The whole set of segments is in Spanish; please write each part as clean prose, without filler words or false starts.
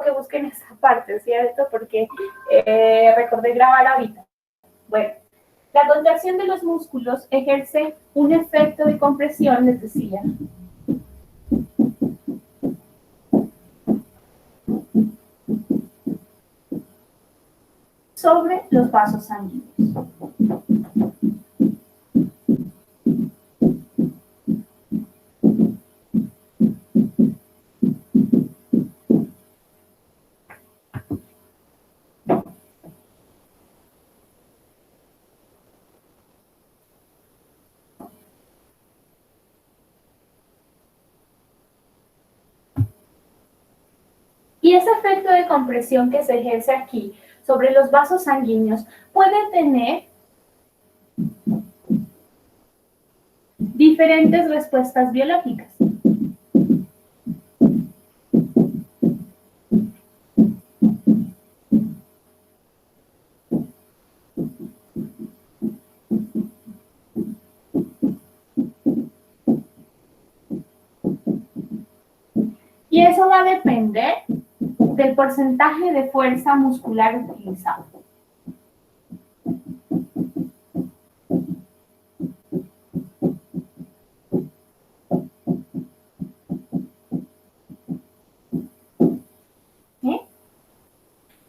que busquen esa parte, ¿cierto? Porque recordé grabar ahorita. Bueno, la contracción de los músculos ejerce un efecto de compresión, les decía, sobre los vasos sanguíneos. Y ese efecto de compresión que se ejerce aquí sobre los vasos sanguíneos puede tener diferentes respuestas biológicas. Y eso va a depender del porcentaje de fuerza muscular utilizado. ¿Sí?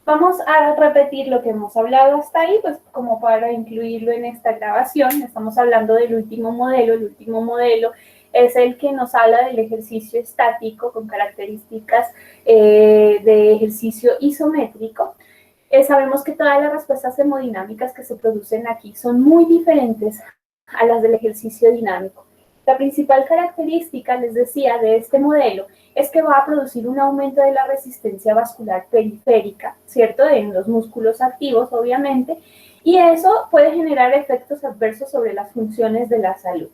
Vamos a repetir lo que hemos hablado hasta ahí, pues como para incluirlo en esta grabación. Estamos hablando del último modelo. El último modelo es el que nos habla del ejercicio estático con características de ejercicio isométrico. Sabemos que todas las respuestas hemodinámicas que se producen aquí son muy diferentes a las del ejercicio dinámico. La principal característica, les decía, de este modelo es que va a producir un aumento de la resistencia vascular periférica, ¿cierto? En los músculos activos, obviamente, y eso puede generar efectos adversos sobre las funciones de la salud.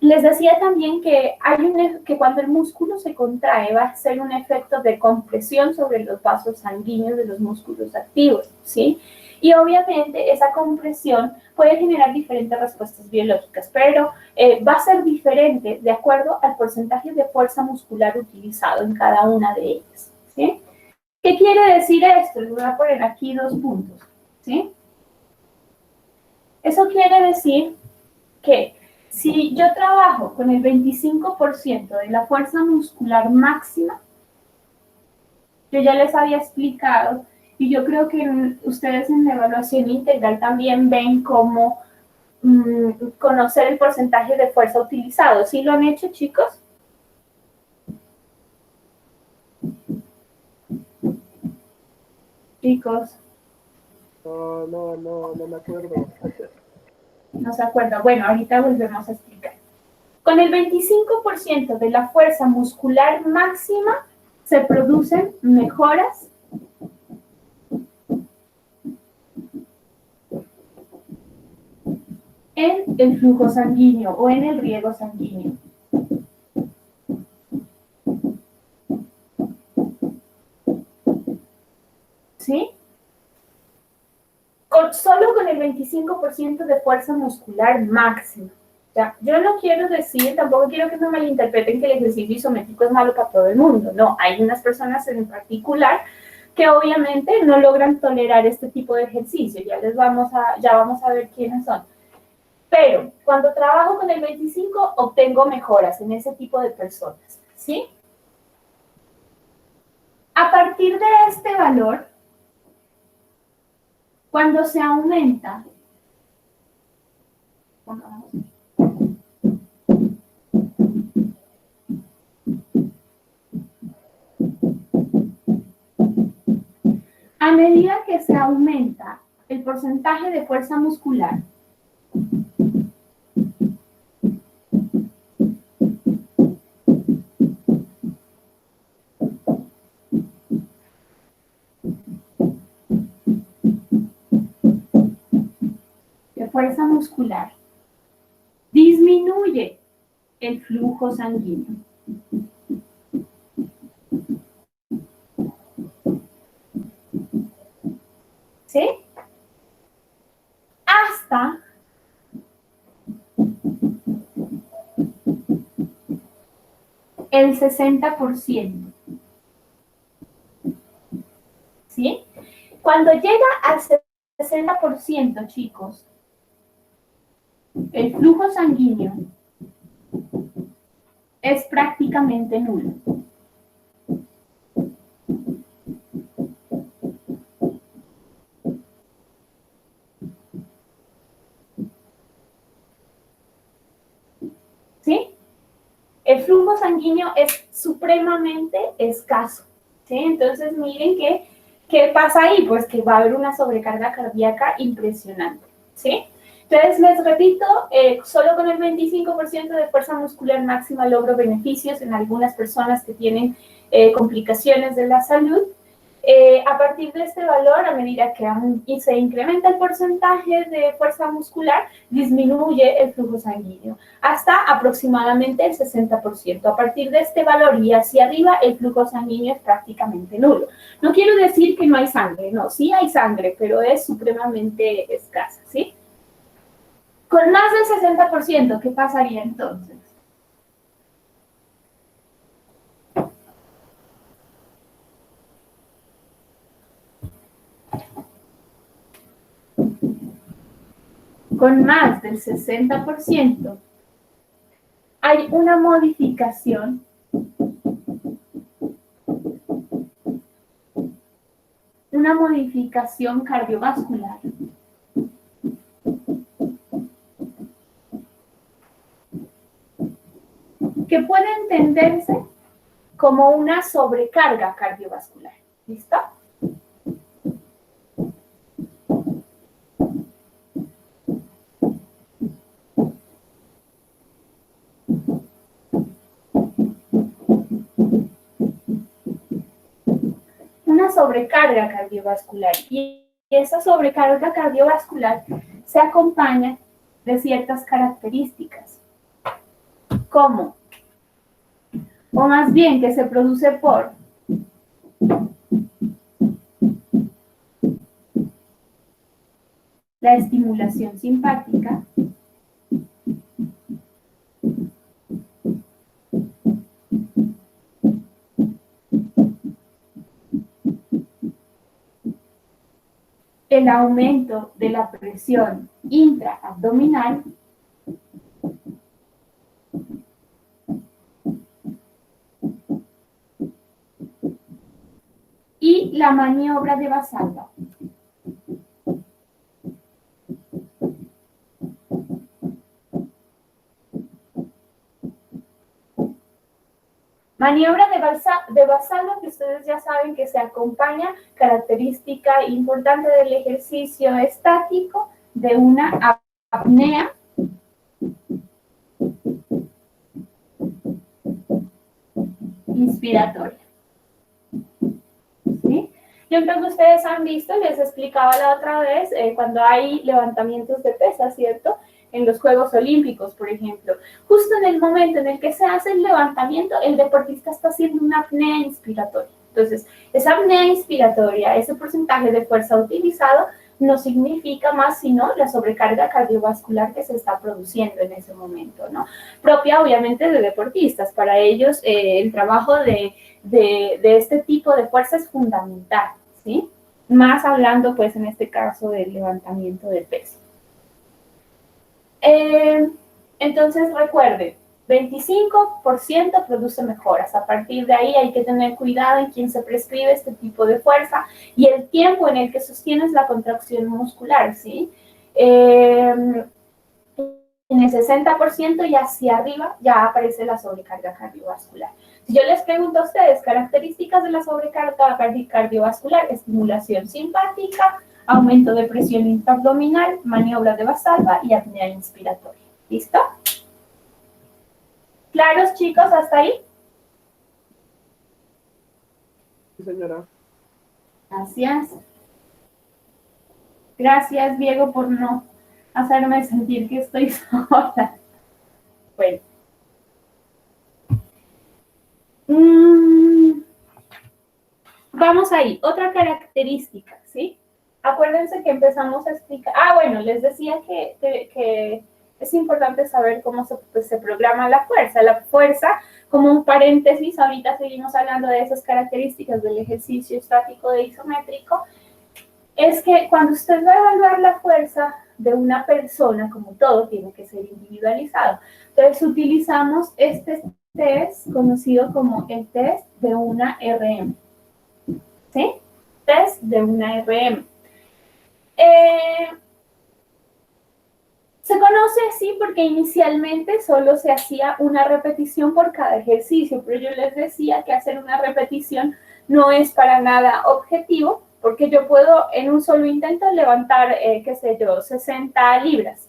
Les decía también que, que cuando el músculo se contrae va a ser un efecto de compresión sobre los vasos sanguíneos de los músculos activos, ¿sí? Y obviamente esa compresión puede generar diferentes respuestas biológicas, pero va a ser diferente de acuerdo al porcentaje de fuerza muscular utilizado en cada una de ellas, ¿sí? ¿Qué quiere decir esto? Les voy a poner aquí 2 puntos, ¿sí? Eso quiere decir que si yo trabajo con el 25% de la fuerza muscular máxima, yo ya les había explicado, y yo creo que ustedes en la evaluación integral también ven cómo conocer el porcentaje de fuerza utilizado. ¿Sí lo han hecho, chicos? Chicos. No me acuerdo. No se acuerda. Bueno, ahorita volvemos a explicar. Con el 25% de la fuerza muscular máxima se producen mejoras en el flujo sanguíneo o en el riego sanguíneo. ¿Sí? Solo con el 25% de fuerza muscular máxima. Ya, yo no quiero decir, tampoco quiero que me malinterpreten que el ejercicio isométrico es malo para todo el mundo. No, hay unas personas en particular que obviamente no logran tolerar este tipo de ejercicio. Ya vamos a ver quiénes son. Pero cuando trabajo con el 25, obtengo mejoras en ese tipo de personas, ¿sí? A partir de este valor, cuando se aumenta, a medida que se aumenta el porcentaje de fuerza muscular, fuerza muscular, disminuye el flujo sanguíneo. ¿Sí? Hasta el 60%. ¿sí? Cuando llega al 60%, chicos, el flujo sanguíneo es prácticamente nulo. ¿Sí? El flujo sanguíneo es supremamente escaso, ¿sí? Entonces, miren ¿qué pasa ahí? Pues que va a haber una sobrecarga cardíaca impresionante, ¿sí? Entonces, les repito, solo con el 25% de fuerza muscular máxima logro beneficios en algunas personas que tienen complicaciones de la salud. A partir de este valor, a medida que se incrementa el porcentaje de fuerza muscular, disminuye el flujo sanguíneo hasta aproximadamente el 60%. A partir de este valor y hacia arriba, el flujo sanguíneo es prácticamente nulo. No quiero decir que no hay sangre, no, sí hay sangre, pero es supremamente escasa, ¿sí? Con más del 60%, ¿qué pasaría entonces? Con más del 60%, hay una modificación cardiovascular que puede entenderse como una sobrecarga cardiovascular. ¿Listo? Una sobrecarga cardiovascular. Y esa sobrecarga cardiovascular se acompaña de ciertas características, como, o más bien que se produce por la estimulación simpática, el aumento de la presión intraabdominal y la maniobra de Valsalva. Maniobra de Valsalva, que ustedes ya saben que se acompaña, característica importante del ejercicio estático, de una apnea inspiratoria. ¿Sí? Yo creo que ustedes han visto, les explicaba la otra vez, cuando hay levantamientos de pesas, ¿cierto? En los Juegos Olímpicos, por ejemplo. Justo en el momento en el que se hace el levantamiento, el deportista está haciendo una apnea inspiratoria. Entonces, esa apnea inspiratoria, ese porcentaje de fuerza utilizado, no significa más sino la sobrecarga cardiovascular que se está produciendo en ese momento, ¿no? Propia, obviamente, de deportistas. Para ellos, el trabajo de este tipo de fuerza es fundamental, ¿sí? Más hablando, pues, en este caso del levantamiento de peso. Entonces, recuerden, 25% produce mejoras. A partir de ahí hay que tener cuidado en quién se prescribe este tipo de fuerza y el tiempo en el que sostienes la contracción muscular, ¿sí? En el 60% y hacia arriba ya aparece la sobrecarga cardiovascular. Si yo les pregunto a ustedes, características de la sobrecarga cardiovascular, estimulación simpática, aumento de presión intraabdominal, maniobra de Valsalva y apnea inspiratoria. ¿Listo? ¿Claros, chicos, hasta ahí? Sí, señora. Gracias. Gracias, Diego, por no hacerme sentir que estoy sola. Bueno. Vamos ahí. Otra característica, ¿sí? Acuérdense que empezamos a explicar. Ah, bueno, les decía que es importante saber cómo se programa la fuerza. La fuerza, como un paréntesis, ahorita seguimos hablando de esas características del ejercicio estático de isométrico, es que cuando usted va a evaluar la fuerza de una persona, como todo, tiene que ser individualizado. Entonces utilizamos este test conocido como el test de una RM. ¿Sí? Test de una RM. Se conoce así porque inicialmente solo se hacía una repetición por cada ejercicio, pero yo les decía que hacer una repetición no es para nada objetivo, porque yo puedo en un solo intento levantar, qué sé yo, 60 libras,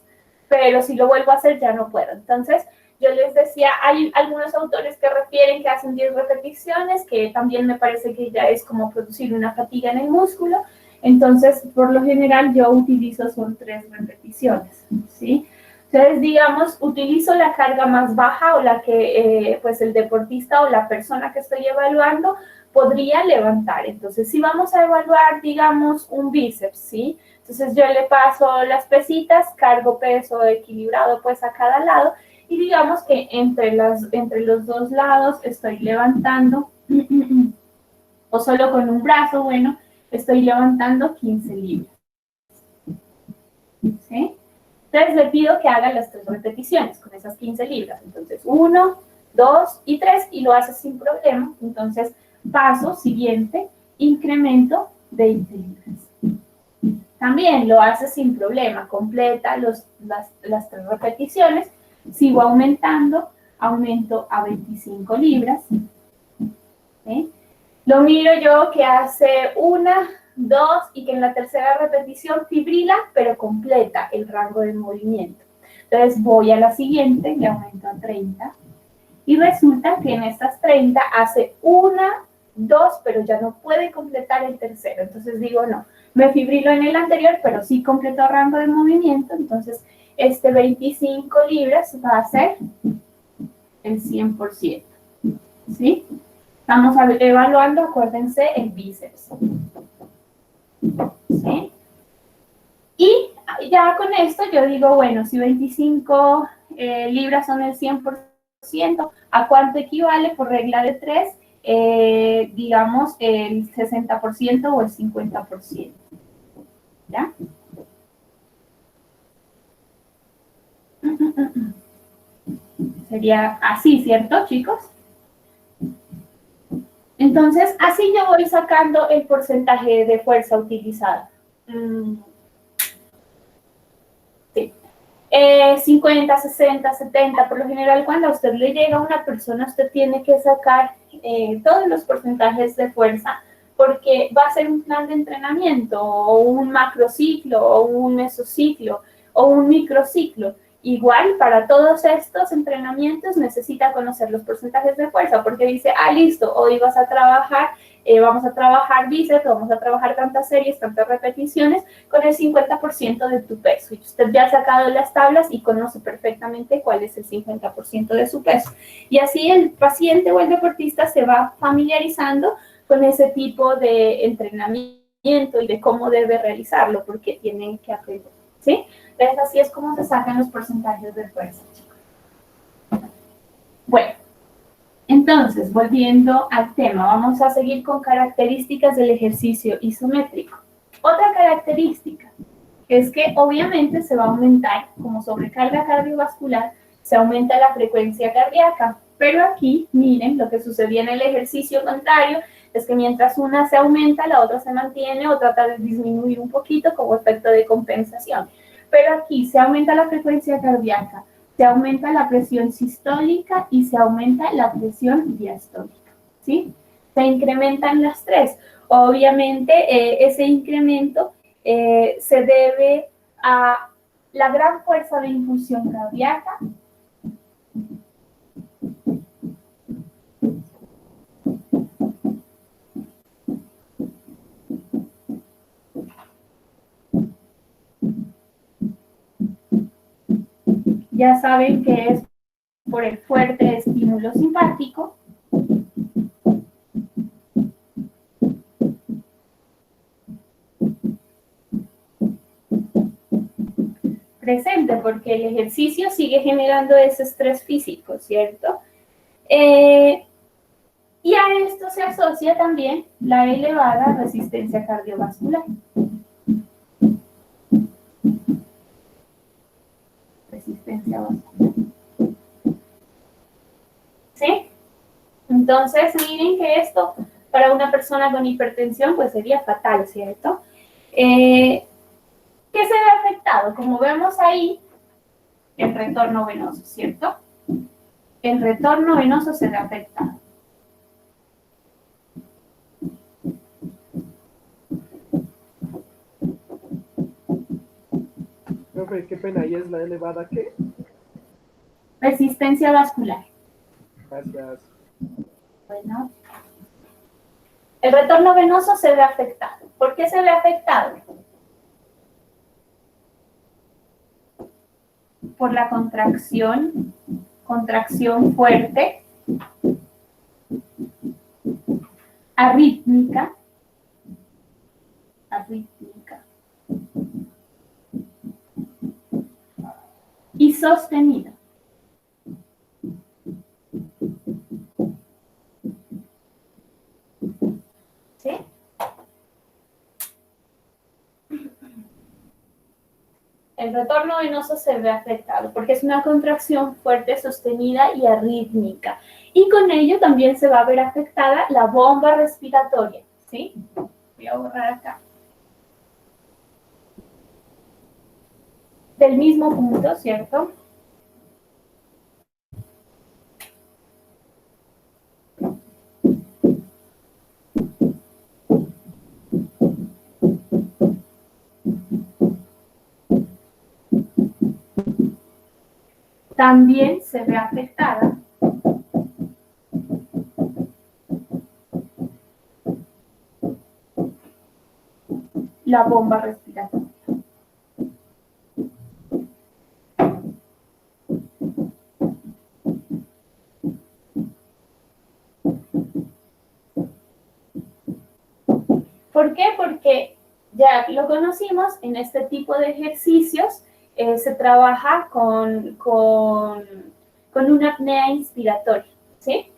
pero si lo vuelvo a hacer ya no puedo. Entonces, yo les decía, hay algunos autores que refieren que hacen 10 repeticiones, que también me parece que ya es como producir una fatiga en el músculo. Entonces, por lo general, yo utilizo son 3 repeticiones, ¿sí? Entonces, digamos, utilizo la carga más baja o la que, pues, el deportista o la persona que estoy evaluando podría levantar. Entonces, si vamos a evaluar, digamos, un bíceps, ¿sí? Entonces, yo le paso las pesitas, cargo peso equilibrado, pues, a cada lado, y digamos que entre los dos lados estoy levantando, o solo con un brazo, bueno, estoy levantando 15 libras. ¿Sí? Entonces le pido que haga las 3 repeticiones con esas 15 libras. Entonces 1, 2 y 3 y lo hace sin problema. Entonces paso siguiente, incremento 20 libras. También lo hace sin problema, completa las 3 repeticiones, sigo aumentando, aumento a 25 libras. ¿Sí? Lo miro yo que hace 1, 2 y que en la tercera repetición fibrila, pero completa el rango de movimiento. Entonces voy a la siguiente, le aumento a 30 y resulta que en estas 30 hace 1, 2, pero ya no puede completar el tercero. Entonces digo, no, me fibrilo en el anterior, pero sí completó rango de movimiento. Entonces este 25 libras va a ser el 100%. ¿Sí? Estamos evaluando, acuérdense, el bíceps. ¿Sí? Y ya con esto yo digo, bueno, si 25 libras son el 100%, ¿a cuánto equivale por regla de 3? Digamos, el 60% o el 50%. ¿Ya? Sería así, ¿cierto, chicos? Entonces, así yo voy sacando el porcentaje de fuerza utilizada. Sí. 50, 60, 70, por lo general cuando a usted le llega a una persona, usted tiene que sacar todos los porcentajes de fuerza porque va a ser un plan de entrenamiento o un macrociclo o un mesociclo o un microciclo. Igual, para todos estos entrenamientos necesita conocer los porcentajes de fuerza porque dice, listo, hoy vas a trabajar, vamos a trabajar bíceps, vamos a trabajar tantas series, tantas repeticiones con el 50% de tu peso. Y usted ya ha sacado las tablas y conoce perfectamente cuál es el 50% de su peso. Y así el paciente o el deportista se va familiarizando con ese tipo de entrenamiento y de cómo debe realizarlo, porque tienen que aprender, ¿sí? Entonces, así es como se sacan los porcentajes de fuerza, chicos. Bueno, entonces, volviendo al tema, vamos a seguir con características del ejercicio isométrico. Otra característica es que obviamente se va a aumentar, como sobrecarga cardiovascular, se aumenta la frecuencia cardíaca. Pero aquí, miren, lo que sucedía en el ejercicio contrario es que mientras una se aumenta, la otra se mantiene o trata de disminuir un poquito como efecto de compensación. Pero aquí se aumenta la frecuencia cardíaca, se aumenta la presión sistólica y se aumenta la presión diastólica, ¿sí? Se incrementan las 3. Obviamente, ese incremento se debe a la gran fuerza de impulsión cardíaca, ya saben que es por el fuerte estímulo simpático, presente porque el ejercicio sigue generando ese estrés físico, ¿cierto? Y a esto se asocia también la elevada resistencia cardiovascular. Resistencia vascular. ¿Sí? Entonces, miren que esto para una persona con hipertensión pues sería fatal, ¿cierto? ¿Qué se ve afectado? Como vemos ahí, el retorno venoso, ¿cierto? El retorno venoso se ve afectado. Profe, qué pena, ¿y es la elevada qué? Resistencia vascular. Gracias. Bueno. El retorno venoso se ve afectado. ¿Por qué se ve afectado? Por la contracción fuerte, arrítmica, y sostenida. ¿Sí? El retorno venoso se ve afectado porque es una contracción fuerte, sostenida y arrítmica. Y con ello también se va a ver afectada la bomba respiratoria. ¿Sí? Voy a borrar acá. Del mismo punto, ¿cierto? También se ve afectada la bomba respiratoria. ¿Por qué? Porque ya lo conocimos, en este tipo de ejercicios se trabaja con una apnea inspiratoria, ¿sí?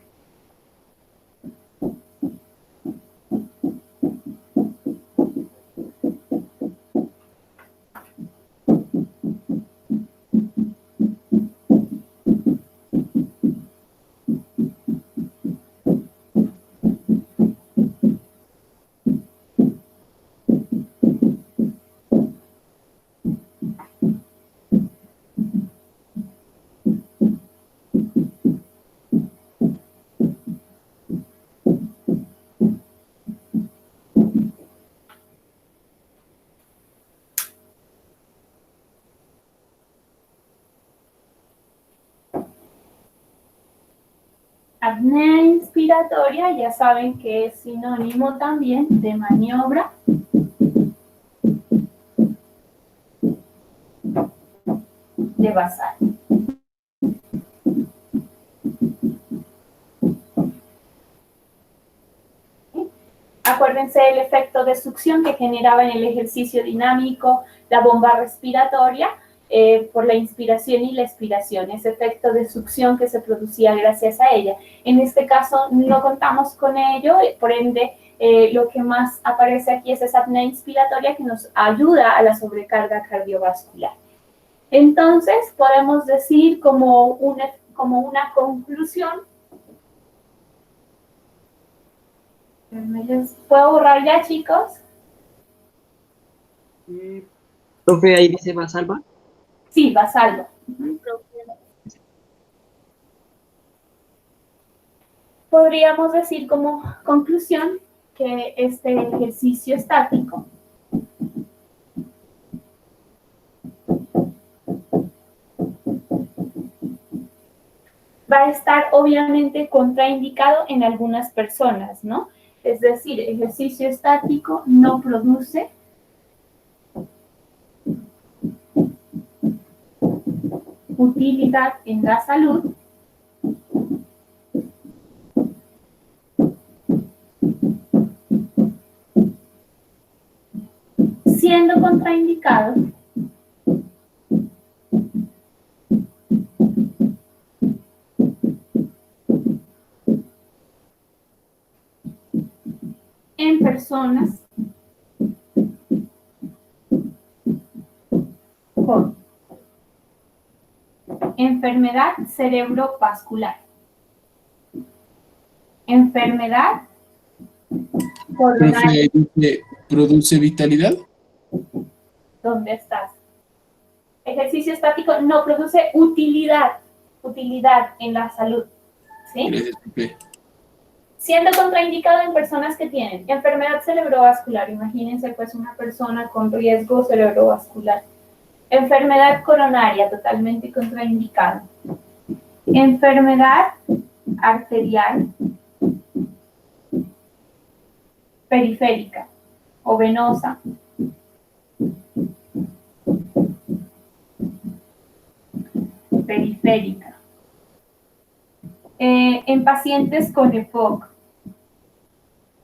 Apnea inspiratoria, ya saben que es sinónimo también de maniobra de basal. Acuérdense del efecto de succión que generaba en el ejercicio dinámico la bomba respiratoria por la inspiración y la expiración, ese efecto de succión que se producía gracias a ella. En este caso no contamos con ello, por ende lo que más aparece aquí es esa apnea inspiratoria que nos ayuda a la sobrecarga cardiovascular. Entonces podemos decir como una conclusión. ¿Me les puedo borrar ya, chicos? Y Profe, ahí dice Basalva. Sí, Basalva. Podríamos decir como conclusión que este ejercicio estático va a estar obviamente contraindicado en algunas personas, ¿no? Es decir, ejercicio estático no produce utilidad en la salud siendo contraindicado en personas con enfermedad cerebrovascular, enfermedad coronaria. Profe, dice, ¿produce vitalidad? ¿Dónde estás? Ejercicio estático no produce utilidad en la salud, ¿sí? Gracias, profe. Siendo contraindicado en personas que tienen enfermedad cerebrovascular, imagínense pues una persona con riesgo cerebrovascular. Enfermedad coronaria, totalmente contraindicado. Enfermedad arterial periférica o venosa. Periférica. En pacientes con EPOC.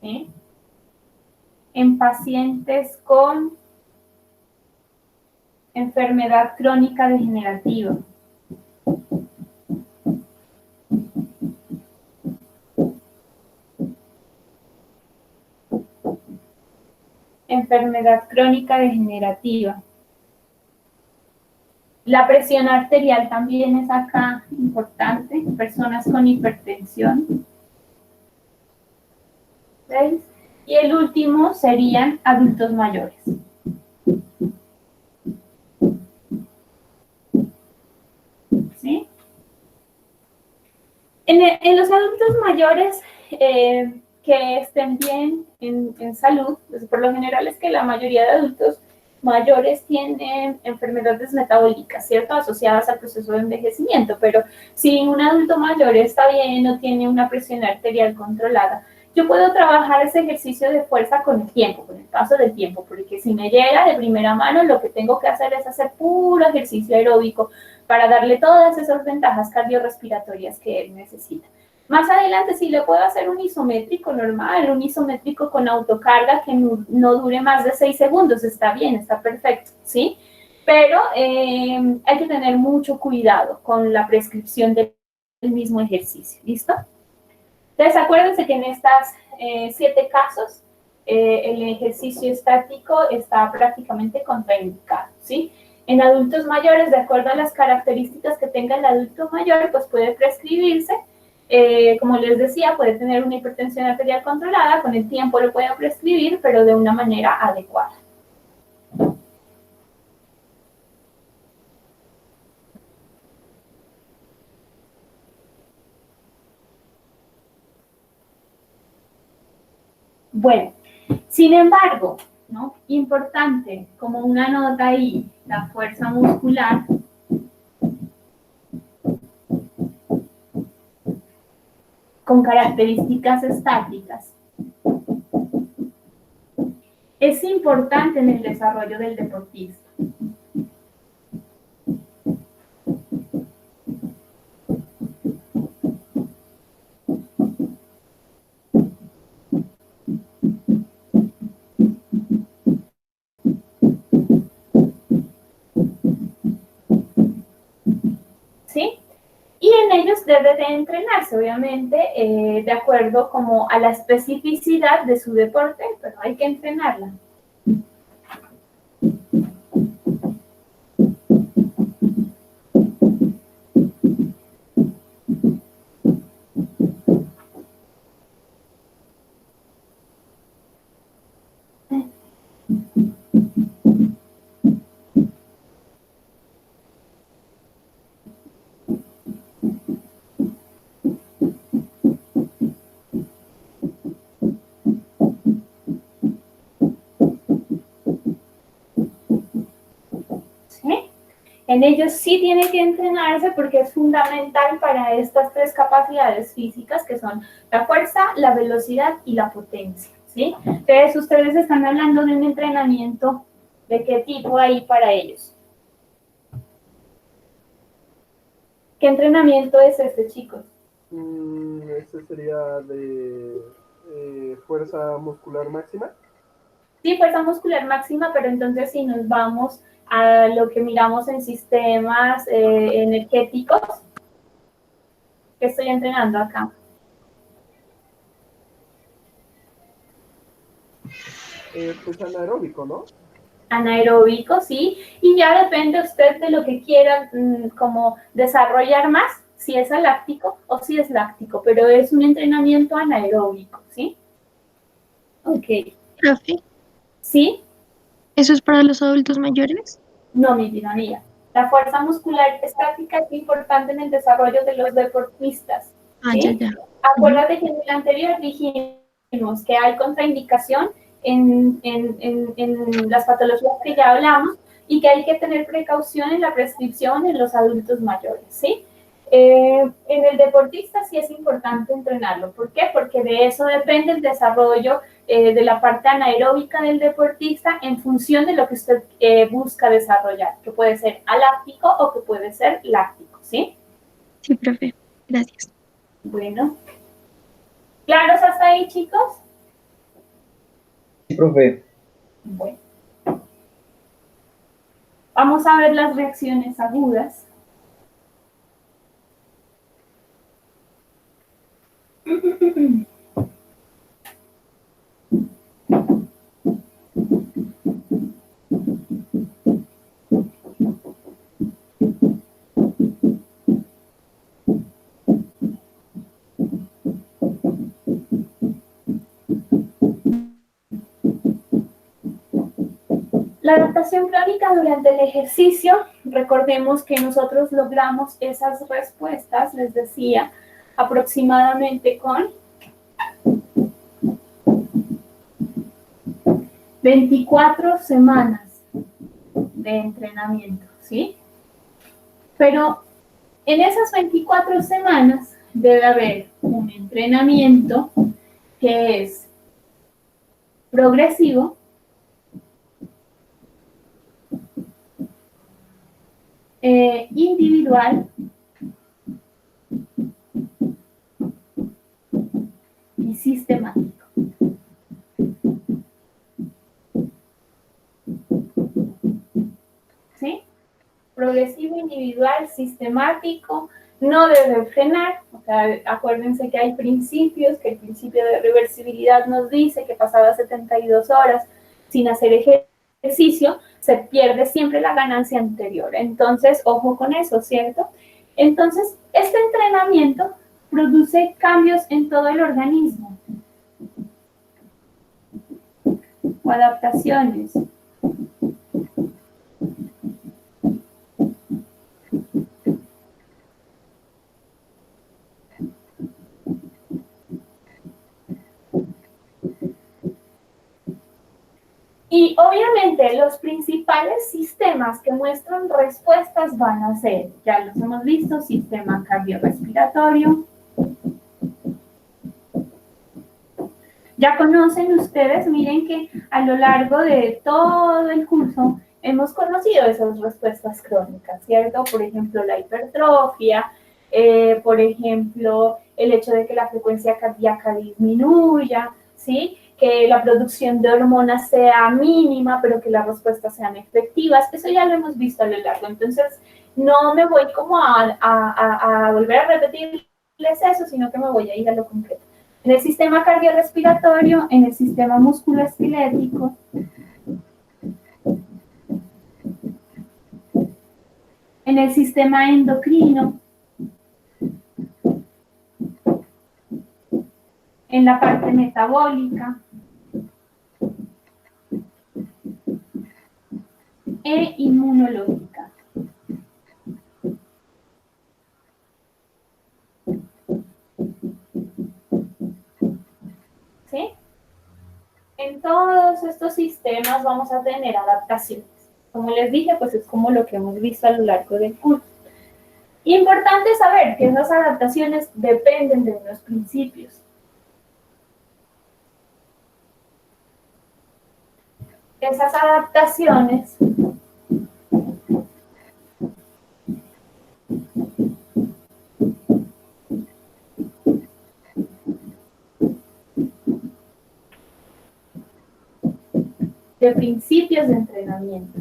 ¿Sí? En pacientes con enfermedad crónica degenerativa. Enfermedad crónica degenerativa. La presión arterial también es acá importante. Personas con hipertensión. ¿Veis? Y el último serían adultos mayores. ¿Sí? En los adultos mayores que estén bien en salud, pues por lo general es que la mayoría de adultos mayores tienen enfermedades metabólicas, ¿cierto? Asociadas al proceso de envejecimiento, pero si un adulto mayor está bien o tiene una presión arterial controlada, yo puedo trabajar ese ejercicio de fuerza con el tiempo, con el paso del tiempo, porque si me llega de primera mano, lo que tengo que hacer es hacer puro ejercicio aeróbico para darle todas esas ventajas cardiorrespiratorias que él necesita. Más adelante sí le puedo hacer un isométrico normal, un isométrico con autocarga que no dure más de 6 segundos, está bien, está perfecto, ¿sí? Pero hay que tener mucho cuidado con la prescripción del mismo ejercicio, ¿listo? Entonces acuérdense que en estas 7 casos el ejercicio estático está prácticamente contraindicado, ¿sí? En adultos mayores, de acuerdo a las características que tenga el adulto mayor, pues puede prescribirse. Como les decía, puede tener una hipertensión arterial controlada, con el tiempo lo puede prescribir, pero de una manera adecuada. Bueno, sin embargo, ¿no? Importante, como una nota ahí, la fuerza muscular con características estáticas. Es importante en el desarrollo del deportista. ¿Sí? Y en ellos debe de entrenarse, obviamente, de acuerdo como a la especificidad de su deporte, pero hay que entrenarla. ¿Sí? En ellos sí tiene que entrenarse porque es fundamental para estas 3 capacidades físicas que son la fuerza, la velocidad y la potencia, ¿sí? Entonces, ustedes están hablando de un entrenamiento, ¿de qué tipo hay para ellos? ¿Qué entrenamiento es este, chicos? Este sería de fuerza muscular máxima. Sí, fuerza muscular máxima, pero entonces si nos vamos a lo que miramos en sistemas energéticos, ¿qué estoy entrenando acá? Pues anaeróbico, ¿no? Anaeróbico, sí, y ya depende usted de lo que quiera como desarrollar más, si es aláctico o si es láctico, pero es un entrenamiento anaeróbico, ¿sí? Ok, Profe, ¿sí? ¿eso es para los adultos mayores? No, mi vida mía. La fuerza muscular estática es importante en el desarrollo de los deportistas, Ah, ya, ¿sí? ya. Acuérdate que en el anterior dijimos que hay contraindicación en las patologías que ya hablamos y que hay que tener precaución en la prescripción en los adultos mayores, ¿sí? En el deportista sí es importante entrenarlo. ¿Por qué? Porque de eso depende el desarrollo de la parte anaeróbica del deportista en función de lo que usted busca desarrollar, que puede ser aláctico o que puede ser láctico, ¿sí? Sí, profe. Gracias. Bueno. ¿Claros hasta ahí, chicos? Sí, profe. Bueno. Vamos a ver las reacciones agudas. La adaptación crónica durante el ejercicio, recordemos que nosotros logramos esas respuestas, les decía, aproximadamente con 24 semanas de entrenamiento, ¿sí? Pero en esas 24 semanas debe haber un entrenamiento que es progresivo, individual y sistemático. ¿Sí? Progresivo, individual, sistemático, no debe frenar. O sea, acuérdense que hay principios, que el principio de reversibilidad nos dice que pasadas 72 horas sin hacer ejercicio, se pierde siempre la ganancia anterior. Entonces, ojo con eso, ¿cierto? Entonces, este entrenamiento produce cambios en todo el organismo o adaptaciones. Y obviamente los principales sistemas que muestran respuestas van a ser, ya los hemos visto, sistema cardiorrespiratorio. Ya conocen ustedes, miren que a lo largo de todo el curso hemos conocido esas respuestas crónicas, ¿cierto? Por ejemplo, la hipertrofia, por ejemplo, el hecho de que la frecuencia cardíaca disminuya, ¿sí? Que la producción de hormonas sea mínima, pero que las respuestas sean efectivas. Eso ya lo hemos visto a lo largo. Entonces, no me voy como a volver a repetirles eso, sino que me voy a ir a lo concreto. En el sistema cardiorrespiratorio, en el sistema musculoesquelético, en el sistema endocrino, en la parte metabólica e inmunológica. ¿Sí? En todos estos sistemas vamos a tener adaptaciones. Como les dije, pues es como lo que hemos visto a lo largo del curso. Importante saber que esas adaptaciones dependen de unos principios. Esas adaptaciones de principios de entrenamiento.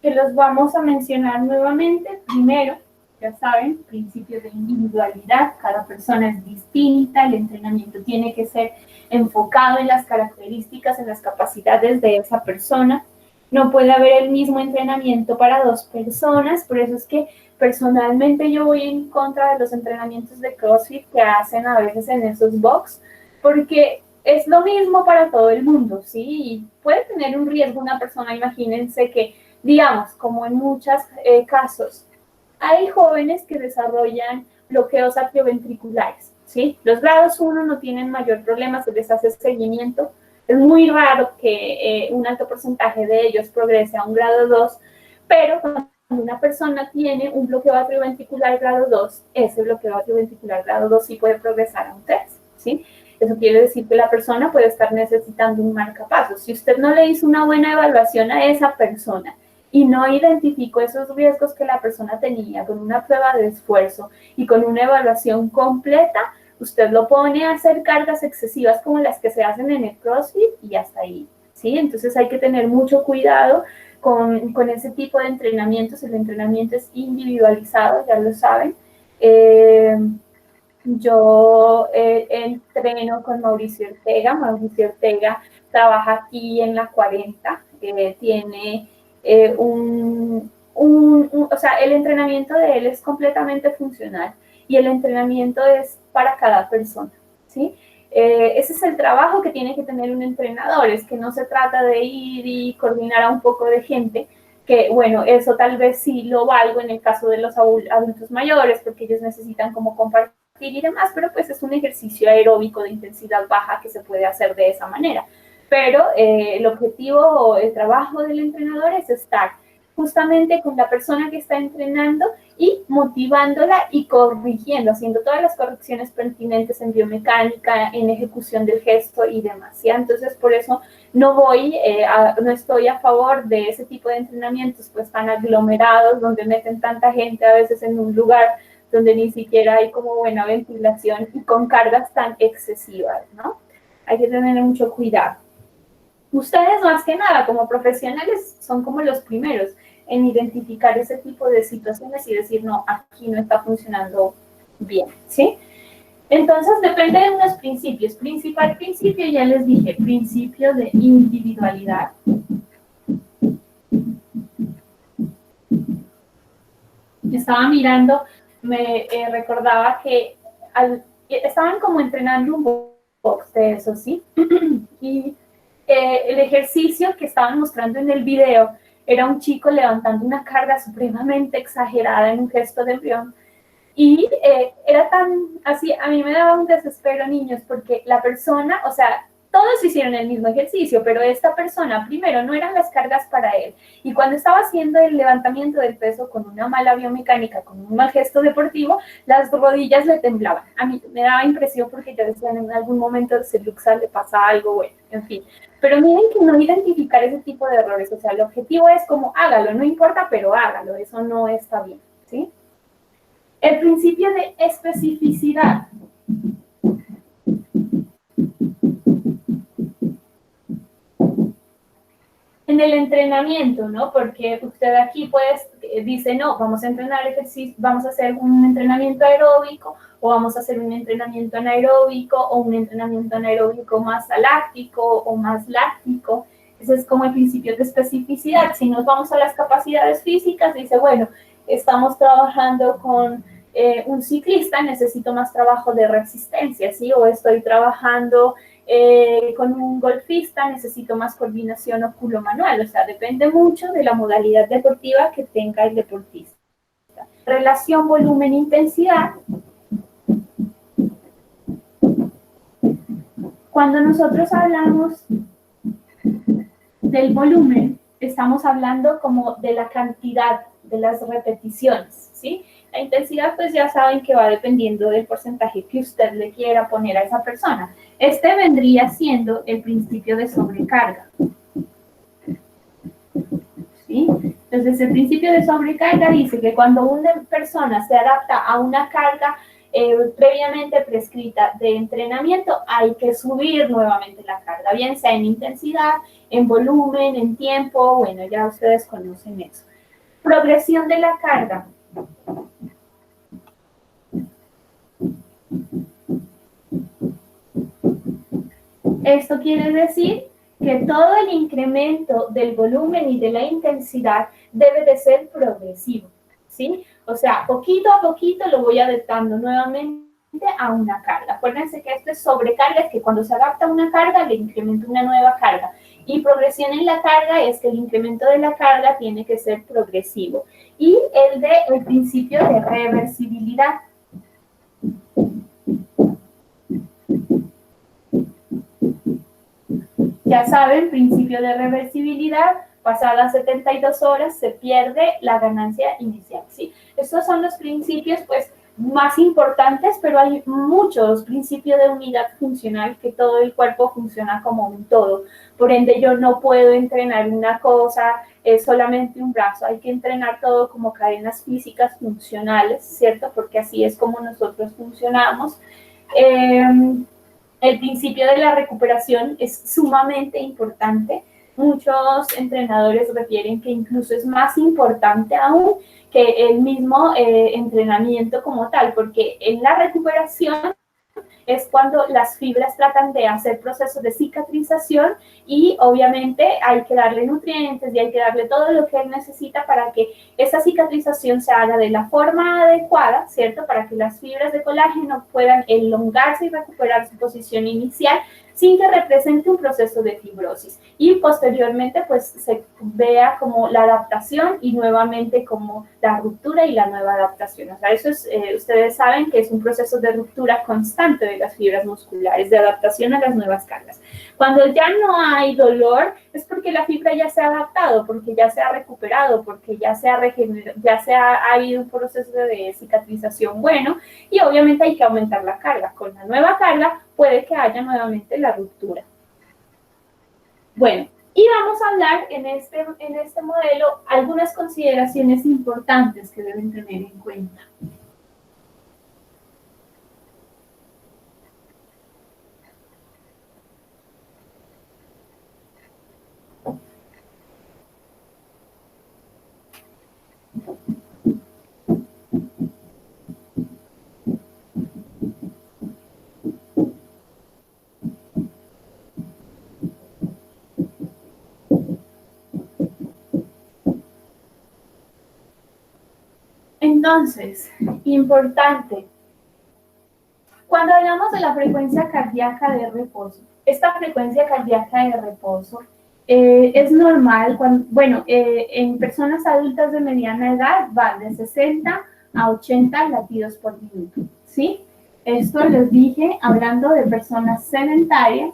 que los vamos a mencionar nuevamente. Primero, ya saben, principios de individualidad, cada persona es distinta, el entrenamiento tiene que ser enfocado en las características, en las capacidades de esa persona. No puede haber el mismo entrenamiento para dos personas, por eso es que personalmente yo voy en contra de los entrenamientos de CrossFit que hacen a veces en esos box, porque es lo mismo para todo el mundo, ¿sí? Y puede tener un riesgo una persona, imagínense que, digamos, como en muchos casos, hay jóvenes que desarrollan bloqueos atrioventriculares, ¿sí? Los grados 1 no tienen mayor problema, se les hace seguimiento. Es muy raro que un alto porcentaje de ellos progrese a un grado 2, pero cuando una persona tiene un bloqueo atrioventricular grado 2, ese bloqueo atrioventricular grado 2 sí puede progresar a un 3, ¿sí? Eso quiere decir que la persona puede estar necesitando un marcapasos. Si usted no le hizo una buena evaluación a esa persona y no identificó esos riesgos que la persona tenía con una prueba de esfuerzo y con una evaluación completa, usted lo pone a hacer cargas excesivas como las que se hacen en el CrossFit y hasta ahí, ¿sí? Entonces hay que tener mucho cuidado con ese tipo de entrenamientos. El entrenamiento es individualizado, ya lo saben. Yo entreno con Mauricio Ortega. Mauricio Ortega trabaja aquí en la 40, tiene o sea, el entrenamiento de él es completamente funcional y el entrenamiento es para cada persona, ¿sí? Ese es el trabajo que tiene que tener un entrenador, es que no se trata de ir y coordinar a un poco de gente, que bueno, eso tal vez sí lo valgo en el caso de los adultos mayores, porque ellos necesitan como compartir y demás, pero pues es un ejercicio aeróbico de intensidad baja que se puede hacer de esa manera. Pero el objetivo o el trabajo del entrenador es estar justamente con la persona que está entrenando y motivándola y corrigiendo, haciendo todas las correcciones pertinentes en biomecánica, en ejecución del gesto y demás, ¿sí? Entonces, por eso no estoy a favor de ese tipo de entrenamientos pues tan aglomerados, donde meten tanta gente a veces en un lugar donde ni siquiera hay como buena ventilación y con cargas tan excesivas, ¿no? Hay que tener mucho cuidado. Ustedes más que nada como profesionales son como los primeros en identificar ese tipo de situaciones y decir, no, aquí no está funcionando bien, ¿sí? Entonces depende de unos principios. Principal principio, ya les dije, principio de individualidad. Estaba mirando, me recordaba que estaban como entrenando un box de eso, ¿sí? Y el ejercicio que estaban mostrando en el video era un chico levantando una carga supremamente exagerada en un gesto de embrión. Y era tan así, a mí me daba un desespero, niños, porque la persona, o sea, todos hicieron el mismo ejercicio, pero esta persona, primero, no eran las cargas para él. Y cuando estaba haciendo el levantamiento del peso con una mala biomecánica, con un mal gesto deportivo, las rodillas le temblaban. A mí me daba impresión porque yo decía, en algún momento a Luxa le pasa algo, bueno, en fin. Pero miren que no identificar ese tipo de errores, o sea, el objetivo es como hágalo, no importa, pero hágalo, eso no está bien, ¿sí? El principio de especificidad. En el entrenamiento, ¿no? Porque usted aquí pues dice, no, vamos a entrenar ejercicio, vamos a hacer un entrenamiento aeróbico o vamos a hacer un entrenamiento anaeróbico o un entrenamiento anaeróbico más aláctico o más láctico. Ese es como el principio de especificidad. Si nos vamos a las capacidades físicas, dice, bueno, estamos trabajando con un ciclista, necesito más trabajo de resistencia, ¿sí? O estoy trabajando con un golfista, necesito más coordinación oculomanual, o sea, depende mucho de la modalidad deportiva que tenga el deportista. Relación volumen-intensidad. Cuando nosotros hablamos del volumen, estamos hablando como de la cantidad de las repeticiones, ¿sí? La intensidad, pues ya saben que va dependiendo del porcentaje que usted le quiera poner a esa persona. Este vendría siendo el principio de sobrecarga, ¿sí? Entonces, el principio de sobrecarga dice que cuando una persona se adapta a una carga previamente prescrita de entrenamiento, hay que subir nuevamente la carga, bien sea en intensidad, en volumen, en tiempo, bueno, ya ustedes conocen eso. Progresión de la carga. Esto quiere decir que todo el incremento del volumen y de la intensidad debe de ser progresivo, ¿sí? O sea, poquito a poquito lo voy adaptando nuevamente a una carga. Acuérdense que esto es sobrecarga, es que cuando se adapta a una carga le incremento una nueva carga. Y progresión en la carga es que el incremento de la carga tiene que ser progresivo. Y el principio de reversibilidad. Ya saben, principio de reversibilidad, pasadas 72 horas se pierde la ganancia inicial, ¿sí? Estos son los principios, pues, más importantes, pero hay muchos principios de unidad funcional que todo el cuerpo funciona como un todo. Por ende, yo no puedo entrenar una cosa, solamente un brazo, hay que entrenar todo como cadenas físicas funcionales, ¿cierto? Porque así es como nosotros funcionamos. El principio de la recuperación es sumamente importante. Muchos entrenadores refieren que incluso es más importante aún que el mismo entrenamiento como tal, porque en la recuperación es cuando las fibras tratan de hacer procesos de cicatrización y obviamente hay que darle nutrientes y hay que darle todo lo que él necesita para que esa cicatrización se haga de la forma adecuada, ¿cierto? Para que las fibras de colágeno puedan elongarse y recuperar su posición inicial sin que represente un proceso de fibrosis. Y posteriormente, pues, se vea como la adaptación y nuevamente como la ruptura y la nueva adaptación. O sea, eso es, ustedes saben que es un proceso de ruptura constante de las fibras musculares, de adaptación a las nuevas cargas. Cuando ya no hay dolor, es porque la fibra ya se ha adaptado, porque ya se ha recuperado, porque ya se ha regenerado, ha habido un proceso de cicatrización bueno, y obviamente hay que aumentar la carga. Con la nueva carga puede que haya nuevamente la ruptura. Bueno, y vamos a hablar en este modelo algunas consideraciones importantes que deben tener en cuenta. Entonces, importante, cuando hablamos de la frecuencia cardíaca de reposo, esta frecuencia cardíaca de reposo es normal, en personas adultas de mediana edad va de 60 a 80 latidos por minuto, ¿sí? Esto les dije hablando de personas sedentarias,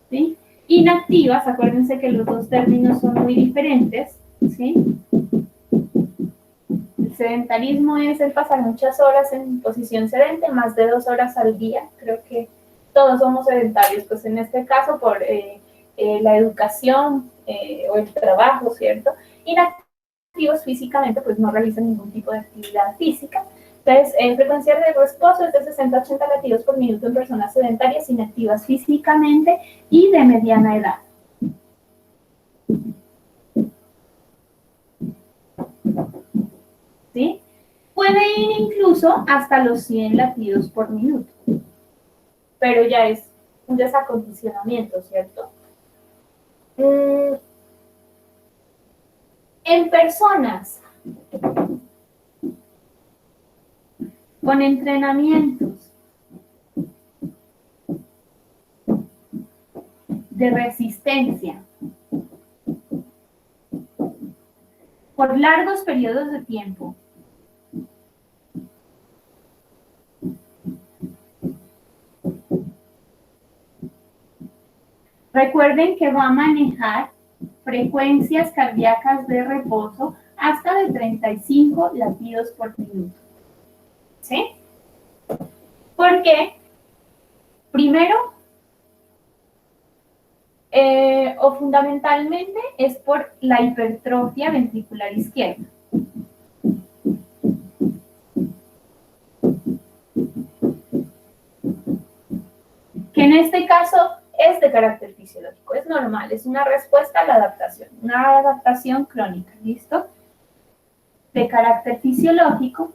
¿sí? Inactivas, acuérdense que los dos términos son muy diferentes, ¿sí? El sedentarismo es el pasar muchas horas en posición sedente, más de 2 horas al día. Creo que todos somos sedentarios, pues en este caso por la educación o el trabajo, ¿cierto? Inactivos físicamente, pues no realizan ningún tipo de actividad física. Entonces, en frecuencia de reposo es de 60 a 80 latidos por minuto en personas sedentarias, inactivas físicamente y de mediana edad. ¿Sí? Puede ir incluso hasta los 100 latidos por minuto, pero ya es un desacondicionamiento, ¿cierto? En personas con entrenamientos de resistencia por largos periodos de tiempo, recuerden que va a manejar frecuencias cardíacas de reposo hasta de 35 latidos por minuto. ¿Sí? Porque, primero, o fundamentalmente, es por la hipertrofia ventricular izquierda. Que en este caso es de carácter fisiológico, es normal, es una respuesta a la adaptación, una adaptación crónica, ¿listo? De carácter fisiológico.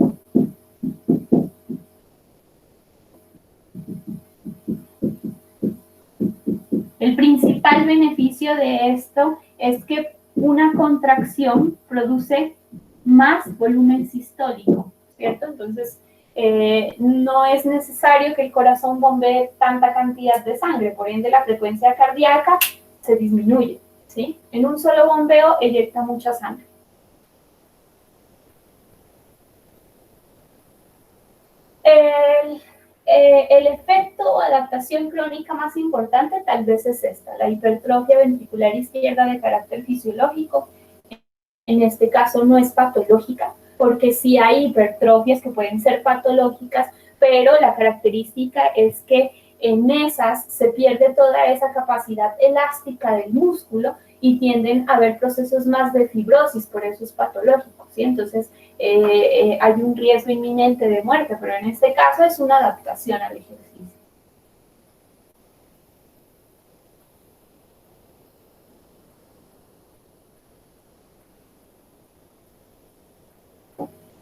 El principal beneficio de esto es que una contracción produce más volumen sistólico, ¿cierto? Entonces, no es necesario que el corazón bombee tanta cantidad de sangre, por ende la frecuencia cardíaca se disminuye, ¿sí? En un solo bombeo eyecta mucha sangre. El efecto o adaptación crónica más importante tal vez es esta, la hipertrofia ventricular izquierda de carácter fisiológico. En este caso no es patológica, porque sí hay hipertrofias que pueden ser patológicas, pero la característica es que en esas se pierde toda esa capacidad elástica del músculo y tienden a haber procesos más de fibrosis, por eso es patológico, ¿sí? Entonces hay un riesgo inminente de muerte, pero en este caso es una adaptación al ejercicio.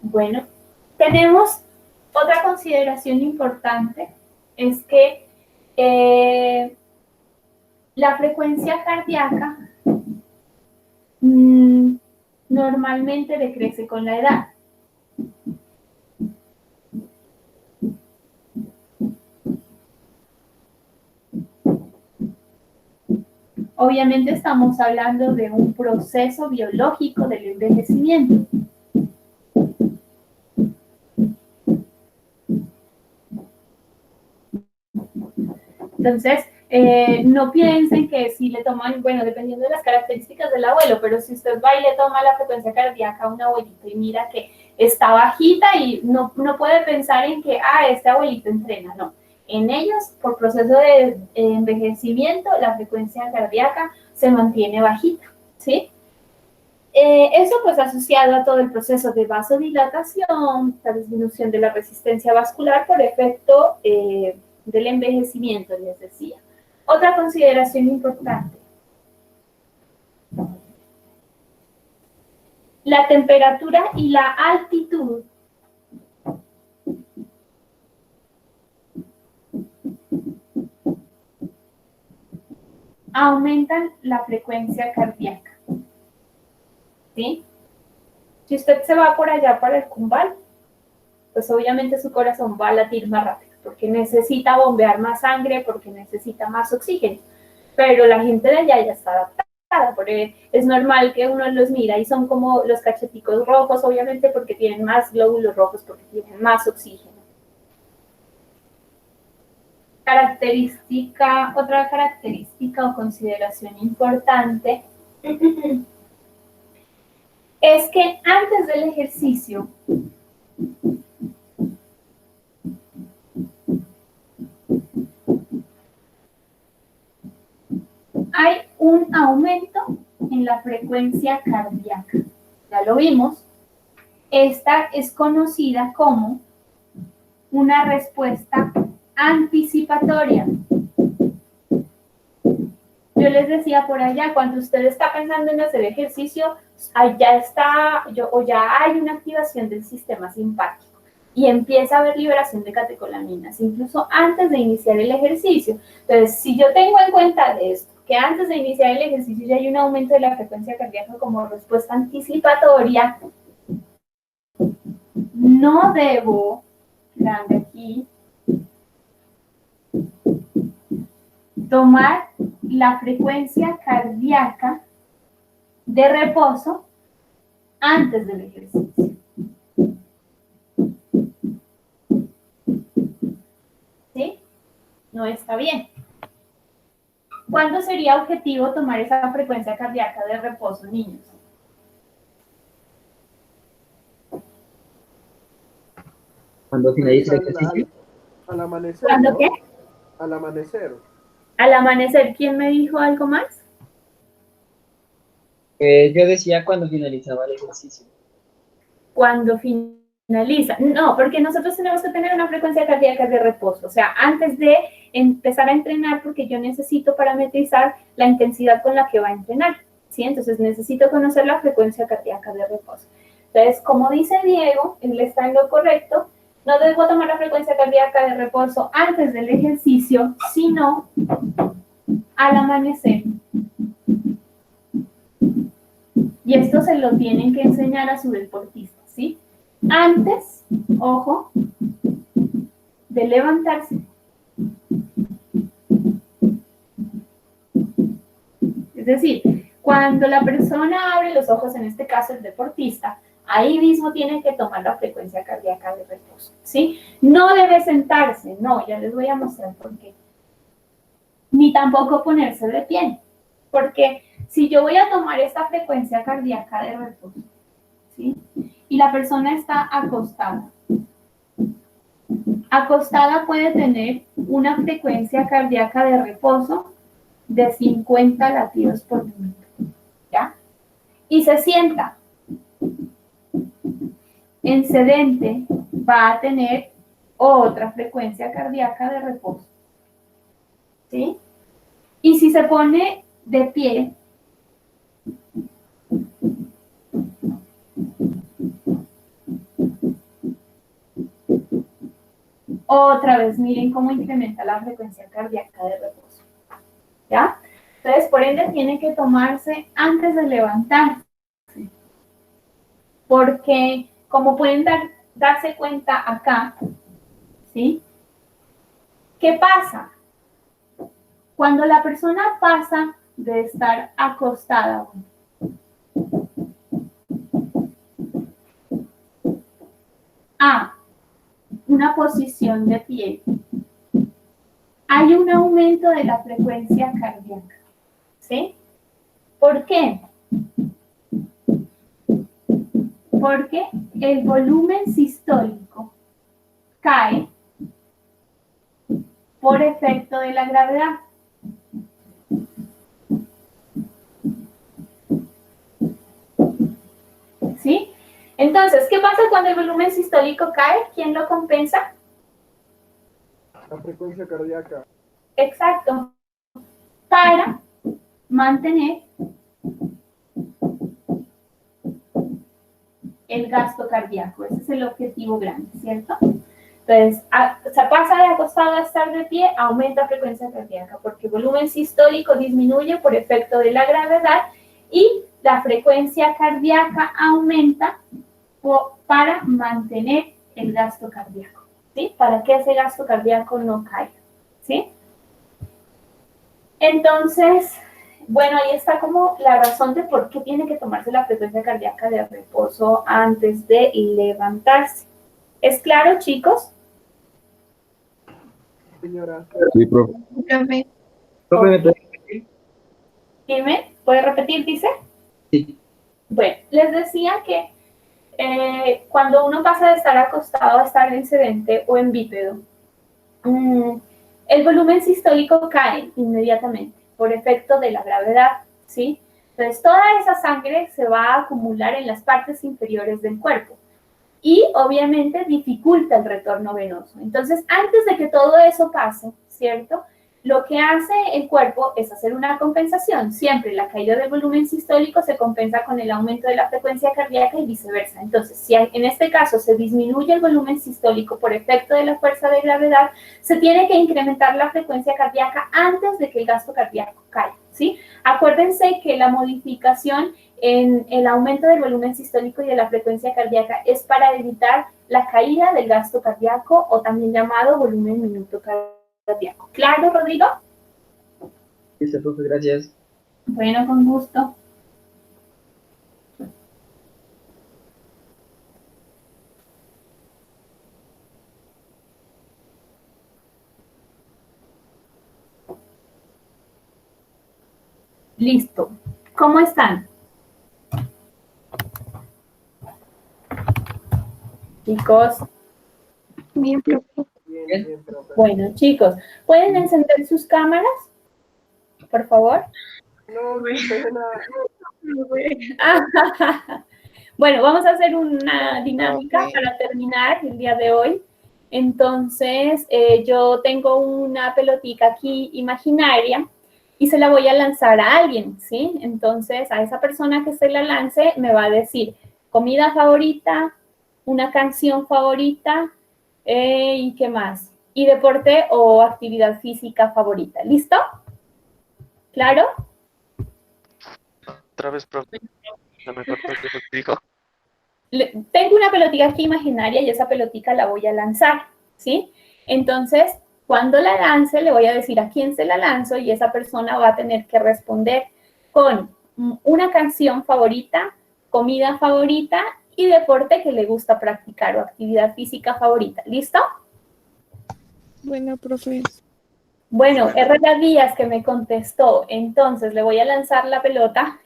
Bueno, tenemos otra consideración importante, es que la frecuencia cardíaca normalmente decrece con la edad. Obviamente estamos hablando de un proceso biológico del envejecimiento. Entonces, no piensen que si le toman, bueno, dependiendo de las características del abuelo, pero si usted va y le toma la frecuencia cardíaca a un abuelito y mira que está bajita y no puede pensar en que, este abuelito entrena, no. En ellos, por proceso de envejecimiento, la frecuencia cardíaca se mantiene bajita, ¿sí? Eso pues asociado a todo el proceso de vasodilatación, la disminución de la resistencia vascular por efecto del envejecimiento, les decía. Otra consideración importante. La temperatura y la altitud aumentan la frecuencia cardíaca, ¿sí? Si usted se va por allá para el Cumbal, pues obviamente su corazón va a latir más rápido, porque necesita bombear más sangre, porque necesita más oxígeno. Pero la gente de allá ya está adaptada, porque es normal que uno los mira y son como los cacheticos rojos, obviamente porque tienen más glóbulos rojos, porque tienen más oxígeno. Otra característica o consideración importante es que antes del ejercicio hay un aumento en la frecuencia cardíaca. Ya lo vimos. Esta es conocida como una respuesta anticipatoria. Yo les decía por allá, cuando usted está pensando en hacer ejercicio, ya hay una activación del sistema simpático y empieza a haber liberación de catecolaminas, incluso antes de iniciar el ejercicio. Entonces, si yo tengo en cuenta de esto, que antes de iniciar el ejercicio ya hay un aumento de la frecuencia cardíaca como respuesta anticipatoria, no debo, grande aquí, tomar la frecuencia cardíaca de reposo antes del ejercicio. ¿Sí? No está bien. ¿Cuándo sería objetivo tomar esa frecuencia cardíaca de reposo, niños? Cuando finalice el ejercicio. Al amanecer. ¿Cuándo ¿no? qué? Al amanecer. Al amanecer. ¿Quién me dijo algo más? Yo decía cuando finalizaba el ejercicio. Cuando finaliza finaliza. No, porque nosotros tenemos que tener una frecuencia cardíaca de reposo. O sea, antes de empezar a entrenar, porque yo necesito parametrizar la intensidad con la que va a entrenar, ¿sí? Entonces necesito conocer la frecuencia cardíaca de reposo. Entonces, como dice Diego, él está en lo correcto, no debo tomar la frecuencia cardíaca de reposo antes del ejercicio, sino al amanecer. Y esto se lo tienen que enseñar a su deportista, ¿sí? Antes, ojo, de levantarse. Es decir, cuando la persona abre los ojos, en este caso el deportista, ahí mismo tiene que tomar la frecuencia cardíaca de reposo, ¿sí? No debe sentarse, no, ya les voy a mostrar por qué. Ni tampoco ponerse de pie, porque si yo voy a tomar esta frecuencia cardíaca de reposo, ¿sí? Y la persona está acostada. Acostada puede tener una frecuencia cardíaca de reposo de 50 latidos por minuto, ¿ya? Y se sienta. En sedente va a tener otra frecuencia cardíaca de reposo, ¿sí? Y si se pone de pie, otra vez, miren cómo incrementa la frecuencia cardíaca de reposo, ¿ya? Entonces, por ende, tiene que tomarse antes de levantarse, porque como pueden darse cuenta acá, ¿sí? ¿Qué pasa? Cuando la persona pasa de estar acostada a una posición de pie, hay un aumento de la frecuencia cardíaca, ¿sí? ¿Por qué? Porque el volumen sistólico cae por efecto de la gravedad. ¿Sí? Entonces, ¿qué pasa cuando el volumen sistólico cae? ¿Quién lo compensa? La frecuencia cardíaca. Exacto. Para mantener el gasto cardíaco. Ese es el objetivo grande, ¿cierto? Entonces, se pasa de acostado a estar de pie, aumenta frecuencia cardíaca, porque el volumen sistólico disminuye por efecto de la gravedad y la frecuencia cardíaca aumenta para mantener el gasto cardíaco, ¿sí? Para que ese gasto cardíaco no caiga, ¿sí? Entonces, bueno, ahí está como la razón de por qué tiene que tomarse la frecuencia cardíaca de reposo antes de levantarse. ¿Es claro, chicos? Señora. Sí, profe. Profe, Profe, ¿me puede repetir? Dime, ¿puede repetir, dice? Sí. Bueno, les decía que cuando uno pasa de estar acostado a estar en sedente o en bípedo, el volumen sistólico cae inmediatamente por efecto de la gravedad, ¿sí? Entonces, toda esa sangre se va a acumular en las partes inferiores del cuerpo y, obviamente, dificulta el retorno venoso. Entonces, antes de que todo eso pase, ¿cierto? Lo que hace el cuerpo es hacer una compensación. Siempre la caída del volumen sistólico se compensa con el aumento de la frecuencia cardíaca y viceversa. Entonces, si en este caso se disminuye el volumen sistólico por efecto de la fuerza de gravedad, se tiene que incrementar la frecuencia cardíaca antes de que el gasto cardíaco caiga, ¿sí? Acuérdense que la modificación en el aumento del volumen sistólico y de la frecuencia cardíaca es para evitar la caída del gasto cardíaco o también llamado volumen minuto cardíaco. ¿Claro, Rodrigo? Listo, profe, gracias. Bueno, con gusto. Listo. ¿Cómo están? Chicos. bien, profe. Bien, bien, profe. Bueno, chicos, ¿pueden encender sus cámaras? Por favor. No, qué pena. Bueno, vamos a hacer una dinámica Ok. para terminar el día de hoy. Entonces, yo tengo una pelotica aquí imaginaria y se la voy a lanzar a alguien, ¿sí? Entonces, a esa persona que se la lance me va a decir comida favorita, una canción favorita y qué más. Y deporte o actividad física favorita. ¿Listo? ¿Claro? Otra vez, profe, no me cortó que dijo. Tengo una pelotica aquí imaginaria y esa pelotica la voy a lanzar, ¿sí? Entonces, cuando la lance, le voy a decir a quién se la lanzo y esa persona va a tener que responder con una canción favorita, comida favorita y deporte que le gusta practicar o actividad física favorita. ¿Listo? Bueno, profe. Bueno, Herrera Díaz que me contestó, entonces le voy a lanzar la pelota.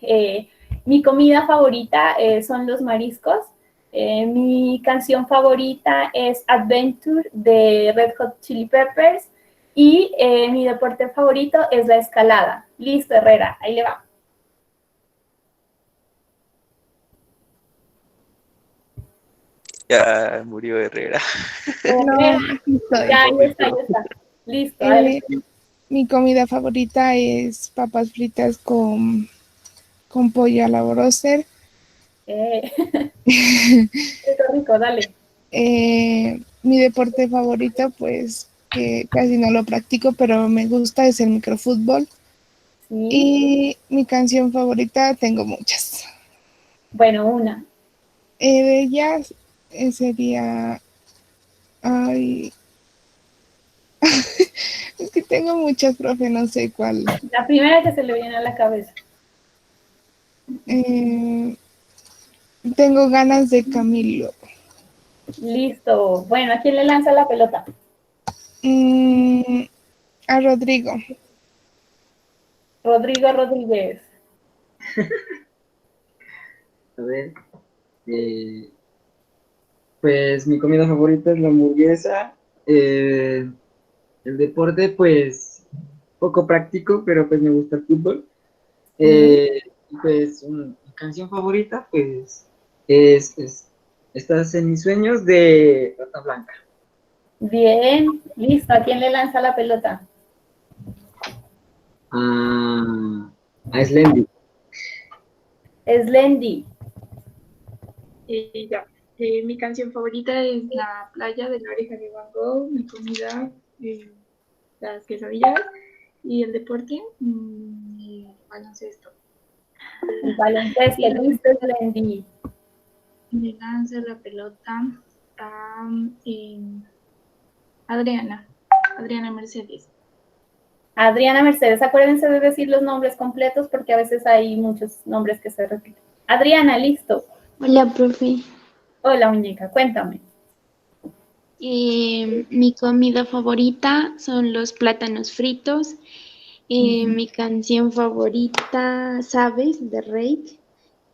Mi comida favorita son los mariscos. Mi canción favorita es Adventure de Red Hot Chili Peppers. Y mi deporte favorito es la escalada. Listo, Herrera, ahí le va. Ya murió Herrera. No, Herrera, aquí estoy. ya, ahí está, ahí está. Listo, Eh, adelante. Mi comida favorita es papas fritas con pollo a la broster. Está rico, dale. Mi deporte favorito, pues, que casi no lo practico, pero me gusta, es el microfútbol. Sí. Y mi canción favorita, tengo muchas. Bueno, una. De ellas sería, ay, es que tengo muchas, profe, no sé cuál. La primera que se le viene a la cabeza. Eh, Tengo ganas de Camilo. Listo. Bueno, ¿a quién le lanza la pelota? Mm, a Rodrigo. Rodrigo Rodríguez. A ver, eh, pues mi comida favorita es la hamburguesa. El deporte, pues poco práctico, pero pues me gusta el fútbol. Sí. Y pues mi canción favorita, pues Estás en mis sueños de Rata Blanca. Bien. Listo. ¿A quién le lanza la pelota? A Slendy. Slendy. Ya. Mi canción favorita es La playa de la oreja de Van Gogh, mi comida, las quesadillas y el deporte, el baloncesto. El baloncesto. Y Listo, Slendy. le lanzo la pelota a Adriana, Adriana Mercedes. Adriana Mercedes. Acuérdense de decir los nombres completos porque a veces hay muchos nombres que se repiten. Adriana, listo. Hola, profe. Hola, muñeca. Cuéntame. Mi comida favorita son los plátanos fritos. Mi canción favorita, ¿sabes? De Rake.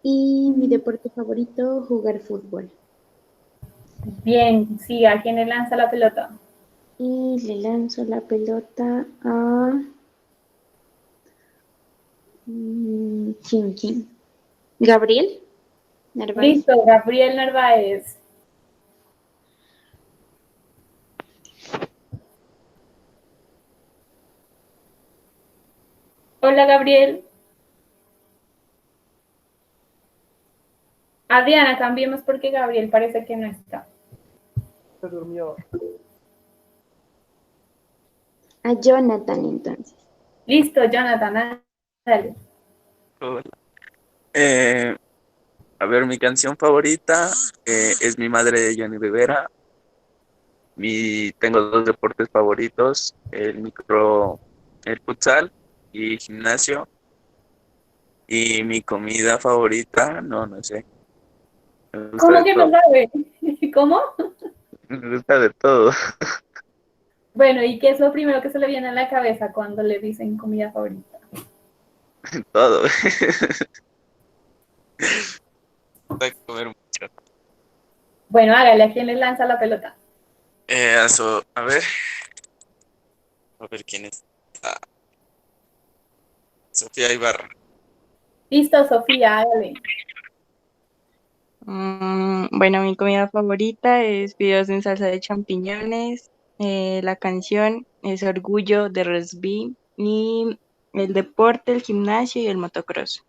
Y mi deporte favorito, jugar fútbol. Bien. Sí, ¿a quién le lanza la pelota? Y le lanzo la pelota a ¿quién? Gabriel Narváez. Listo, Gabriel Narváez. Hola, Gabriel. Adriana, cambiemos porque Gabriel parece que no está. Se durmió. A Jonathan, entonces. Listo, Jonathan, dale. Hola. Eh, a ver, mi canción favorita es Mi madre de Johnny Rivera. Tengo dos deportes favoritos, el futsal y gimnasio. Y mi comida favorita, no sé, me gusta ¿Cómo de que no todo, sabe? ¿Cómo? me gusta de todo, Bueno, ¿y qué es lo primero que se le viene a la cabeza cuando le dicen comida favorita? todo. Voy a comer mucho. Bueno, hágale, ¿a quién le lanza la pelota? A ver quién es. Ah, Sofía Ibarra. Listo, Sofía, hágale. Bueno, mi comida favorita es fideos en salsa de champiñones. La canción es Orgullo de Resby. Y el deporte, el gimnasio y el motocross.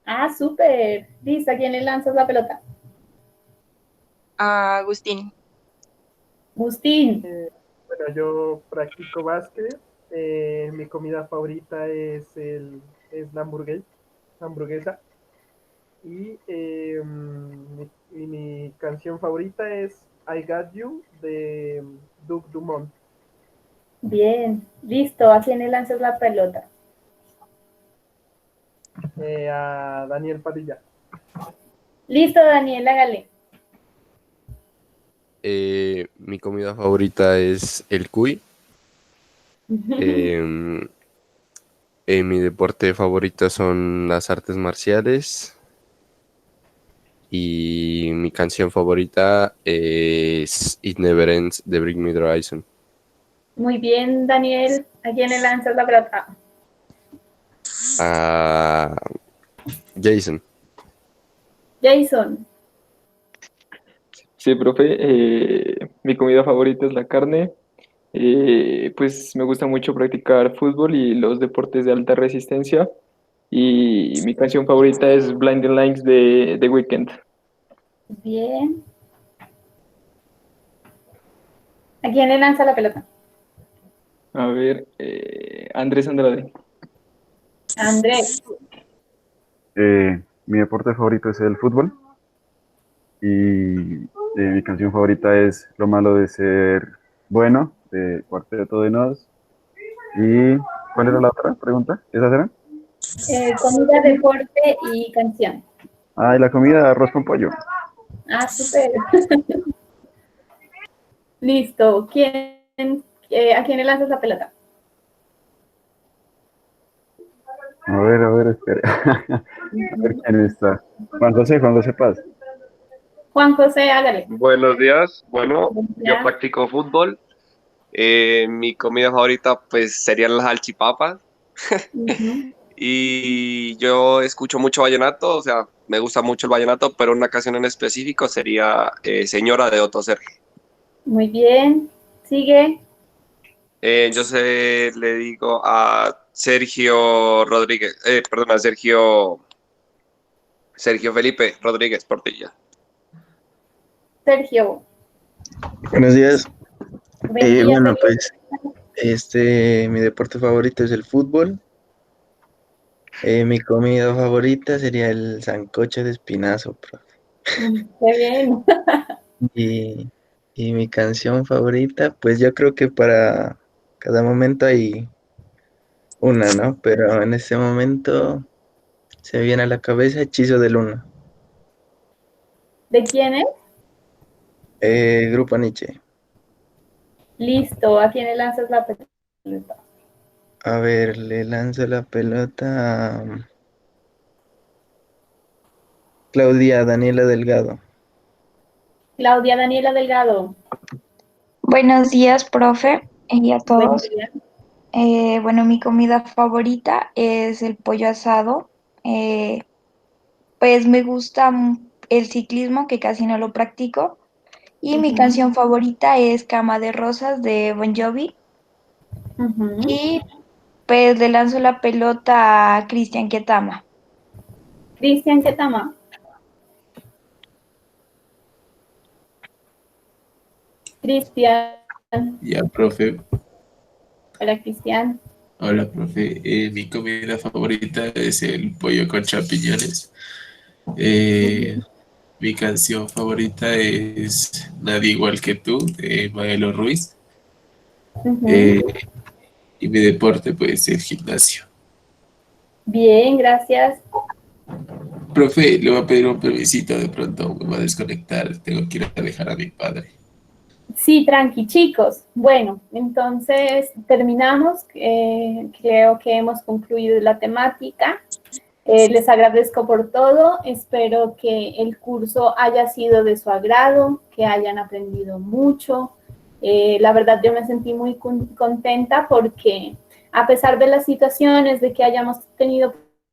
Ah, súper. Listo, ¿a quién le lanzas la pelota? Agustín. Agustín. Bueno, yo practico básquet. Mi comida favorita es la hamburguesa. Y mi canción favorita es I Got You de Duke Dumont. Bien, listo, ¿a quién le lanzas la pelota? A Daniel Padilla. Listo, Daniel, hágale. Mi comida favorita es el cuy. Em, Mi deporte favorito son las artes marciales. Y mi canción favorita es It Never Ends de Bring Me the Horizon. Muy bien, Daniel, ¿a quién le lanzas la pelota? A Jason. Jason. Sí, profe, mi comida favorita es la carne. Pues me gusta mucho practicar fútbol y los deportes de alta resistencia. Y mi canción favorita es Blinding Lights de The Weeknd. Bien. ¿A quién le lanza la pelota? A ver, Andrés Andrade. Andrés. Mi deporte favorito es el fútbol y mi canción favorita es Lo malo de ser bueno, de Cuarteto de Nos. ¿Y cuál era la otra pregunta? ¿Esas eran? Comida, deporte y canción. Ah, y la comida, arroz con pollo. Ah, súper. Listo. ¿A quién le lanzas la pelota? A ver, espere. A ver quién está. Juan José Paz. Juan José, hágale. Buenos días. Bueno, Buenos yo días. practico fútbol. Mi comida favorita pues serían las salchipapas. Ujú. Y yo escucho mucho vallenato, o sea, me gusta mucho el vallenato, pero una canción en específico sería Señora de Otto Sergio. Muy bien. Sigue. Le digo a Sergio Rodríguez, perdón, a Sergio Felipe Rodríguez Portilla. Sergio. Buenos días. Buen día, Bueno, Sergio. pues mi deporte favorito es el fútbol. Mi comida favorita sería el sancocho de espinazo, profe. Qué bien. Y, y mi canción favorita, pues yo creo que para cada momento hay una, ¿no? Pero en este momento se me viene a la cabeza Hechizo de Luna, ¿De quién es? Grupo Nietzsche. Listo. ¿A quién le lanzas la pelota? A ver, le lanzo la pelota a Claudia Daniela Delgado. Claudia Daniela Delgado. Buenos días, profe, y a Buen todos. día. Bueno, mi comida favorita es el pollo asado. Eh, pues me gusta el ciclismo, que casi no lo practico. Y mi Ujú, canción favorita es Cama de Rosas de Bon Jovi. ujú. Y pues le lanzo la pelota a Cristian Ketama. Cristian Ketama. Cristian. Ya, profe. Hola, Cristian. Hola, profe. Mi comida favorita es el pollo con champiñones. Eh, Mi canción favorita es Nadie igual que tú, de Maelo Ruiz. Ujú. Eh, y mi deporte, pues, el gimnasio. Bien, gracias. Profe, le voy a pedir un permisito, de pronto me voy a desconectar. Tengo que ir a dejar a mi padre. Sí, tranqui, chicos. Bueno, entonces terminamos. Creo que hemos concluido la temática. Les agradezco por todo. Espero que el curso haya sido de su agrado, que hayan aprendido mucho. La verdad, yo me sentí muy contenta porque a pesar de las situaciones, de que hayamos tenido